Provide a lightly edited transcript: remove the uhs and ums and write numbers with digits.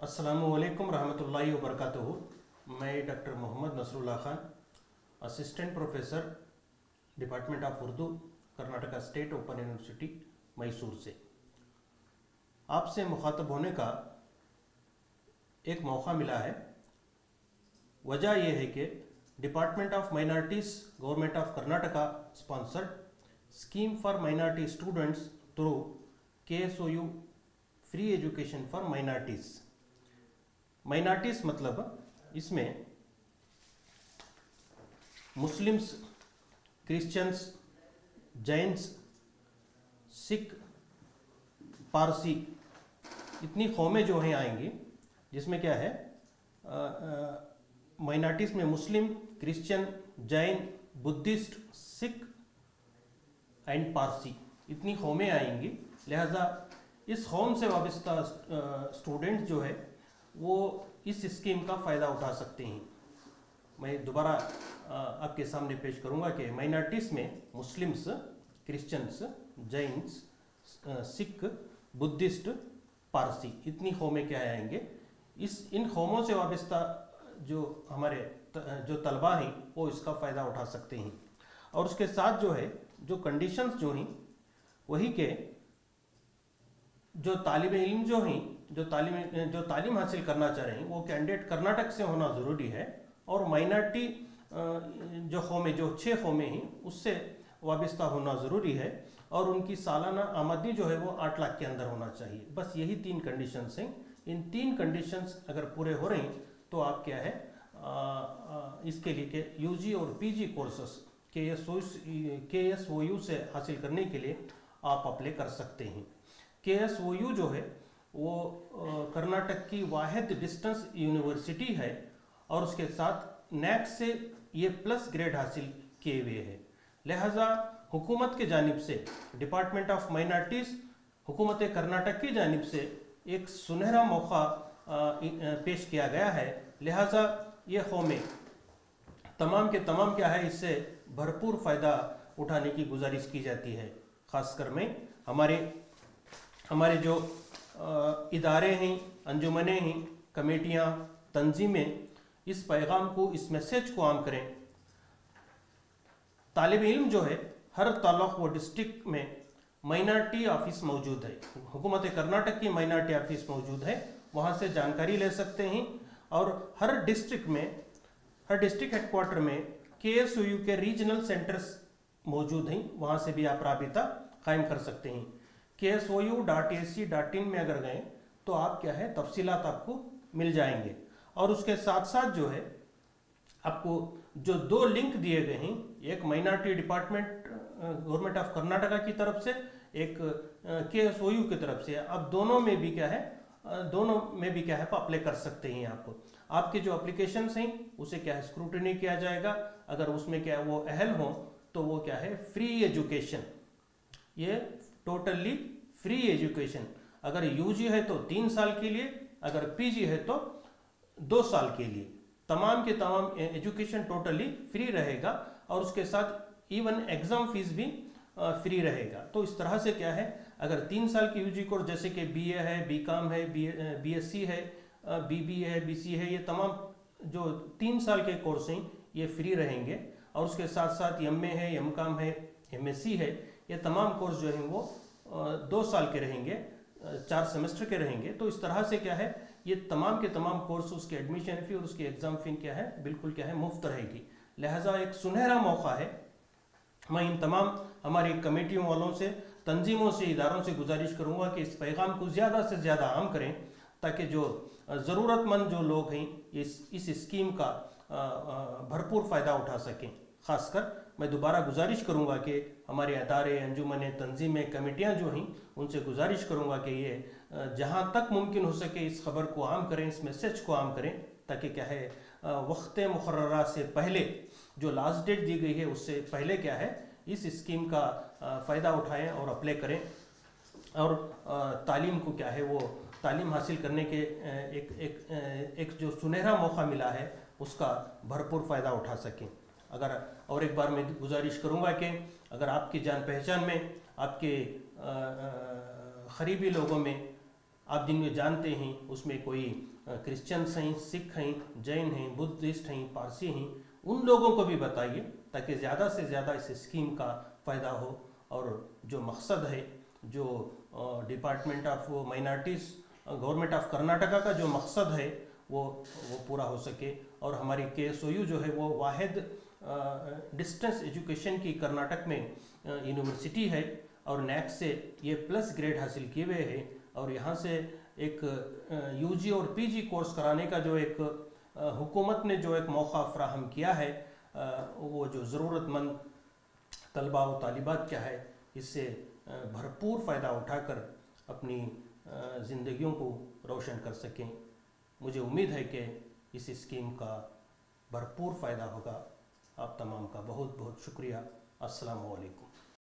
अस्सलामुअलैकुम रहमतुल्लाहि वबरकातुहू। मैं doctor Mohammad Nasrullah Khan, assistant professor department of Urdu, Karnataka state open university Mysore से आपसे मुखातब होने का एक मौका मिला है। वजह यह है कि department of minorities government of Karnataka sponsored scheme for minority students through KSOU free education for minorities. Minorities मतलब इसमें मुस्लिम्स, क्रिश्चियंस, जैन्स, सिख, पारसी, इतनी कौमें जो हैं आएंगी, जिसमें क्या है माइनॉरिटीज़ में Muslim, Christian, Jain, Buddhist, Sikh and Parsi, इतनी कौमें आएंगी। लिहाजा इस कौम से वाबस्ता स्टूडेंट जो है वो इस स्कीम का फ़ायदा उठा सकते हैं। मैं दोबारा आपके सामने पेश करूंगा कि माइनॉरिटीज़ में Muslims, Christians, Jains, Sikh, Buddhist, Parsi, इतनी कौमें क्या आएंगे। इन कौमों से वाबस्ता जो हमारे जो तलबा हैं वो इसका फ़ायदा उठा सकते हैं। और उसके साथ जो है जो कंडीशंस जो हैं वही के जो तालिब इल्म जो हैं जो तालीम हासिल करना चाह रहे हैं वो कैंडिडेट कर्नाटक से होना ज़रूरी है। और माइनॉरिटी जो कौमें, जो 6 कौमें हैं, उससे वाबस्ता होना ज़रूरी है। और उनकी सालाना आमदनी जो है वो 8 लाख के अंदर होना चाहिए। बस यही 3 कंडीशंस हैं। इन 3 कंडीशंस अगर पूरे हो रहे हैं तो आप क्या है इसके लिए के UG और PG कोर्सेस KSOU से हासिल करने के लिए आप अप्लाई कर सकते हैं। KSOU जो है वो कर्नाटक की वाहिद डिस्टेंस यूनिवर्सिटी है और उसके साथ NAC से ये प्लस ग्रेड हासिल किए हुए है। लिहाजा हुकूमत के जानिब से, डिपार्टमेंट ऑफ माइनॉरिटीज़, हुकूमत कर्नाटक की जानिब से एक सुनहरा मौका पेश किया गया है। लिहाजा ये कौमें तमाम के तमाम क्या है इससे भरपूर फ़ायदा उठाने की गुजारिश की जाती है। ख़ासकर में हमारे जो इदारे हैं, अंजुमनें हैं, कमेटियाँ, तंजीमें इस पैगाम को, इस मैसेज को आम करें। तालिब इल्म जो है हर तालुक व डिस्ट्रिक्ट में माइनॉरिटी ऑफिस मौजूद है, हुकूमत कर्नाटक की माइनॉरिटी ऑफिस मौजूद है, वहाँ से जानकारी ले सकते हैं। और हर डिस्ट्रिक्ट हेडक्वार्टर में KSOU के रीजनल सेंटर्स मौजूद हैं, वहाँ से भी आप राबिता कायम कर सकते हैं। KSOU.ac.in में अगर गए तो आप क्या है तफसीलात आपको मिल जाएंगे। और उसके साथ साथ जो है आपको जो 2 लिंक दिए गए हैं, एक minority department government of Karnataka की तरफ से, एक KSOU की तरफ से, अब दोनों में भी क्या है अप्लाई कर सकते हैं। आपके जो एप्लीकेशंस हैं उसे क्या है स्क्रूटनी किया जाएगा। अगर उसमें क्या है वो अहल हो तो वो क्या है फ्री एजुकेशन, ये टोटली फ्री एजुकेशन। अगर UG है तो 3 साल के लिए, अगर PG है तो 2 साल के लिए, तमाम के तमाम एजुकेशन टोटली फ्री रहेगा। और उसके साथ इवन एग्ज़ाम फीस भी फ्री रहेगा। तो इस तरह से क्या है अगर 3 साल की UG कोर्स जैसे कि BA है, BCom है, BSc है, BBA है, BC है, ये तमाम जो 3 साल के कोर्स हैं ये फ्री रहेंगे। और उसके साथ साथ MA है, MCom है, MSc है, ये तमाम कोर्स जो हैं वो 2 साल के रहेंगे, 4 सेमेस्टर के रहेंगे। तो इस तरह से क्या है ये तमाम के तमाम कोर्स, उसके एडमिशन फ़ी और उसकी एग्ज़ाम फ़ी क्या है बिल्कुल क्या है मुफ्त रहेगी। लिहाजा एक सुनहरा मौका है। मैं इन तमाम हमारी कमेटियों वालों से, तंजीमों से, इदारों से गुजारिश करूँगा कि इस पैगाम को ज़्यादा से ज़्यादा आम करें ताकि जो ज़रूरतमंद जो लोग हैं इस स्कीम का भरपूर फ़ायदा उठा सकें। ख़ासकर मैं दोबारा गुजारिश करूंगा कि हमारे अदारे, अंजुमनें, तंजीमें, कमेटियां जो हैं उनसे गुजारिश करूंगा कि ये जहां तक मुमकिन हो सके इस खबर को आम करें, इस मैसेज को आम करें, ताकि क्या है वक्त मुकर्ररा से पहले जो लास्ट डेट दी गई है उससे पहले क्या है इस स्कीम का फ़ायदा उठाएं और अप्लाई करें। और तालीम को क्या है वो तालीम हासिल करने के एक जो सुनहरा मौका मिला है उसका भरपूर फ़ायदा उठा सकें। अगर और एक बार मैं गुजारिश करूंगा कि अगर आपकी जान पहचान में, आपके करीबी लोगों में आप जिनमें जानते हैं उसमें कोई क्रिश्चियंस हैं, सिख हैं, जैन हैं, बुद्धिस्ट हैं, पारसी हैं, उन लोगों को भी बताइए ताकि ज़्यादा से ज़्यादा इस स्कीम का फ़ायदा हो और जो मकसद है, जो department of minorities government of Karnataka का जो मकसद है वो पूरा हो सके और हमारी KSOU जो है वो वाहिद डिस्टेंस एजुकेशन की कर्नाटक में यूनिवर्सिटी है और NAC से ये प्लस ग्रेड हासिल किए हुए हैं और यहाँ से एक UG और PG कोर्स कराने का जो एक हुकूमत ने जो एक मौका फ्राहम किया है, वो जो ज़रूरतमंद तलबा व तालिबात क्या है इससे भरपूर फ़ायदा उठाकर अपनी ज़िंदगियों को रोशन कर सकें। मुझे उम्मीद है कि इस स्कीम का भरपूर फ़ायदा होगा। आप तमाम का बहुत बहुत शुक्रिया। अस्सलामु अलैकुम।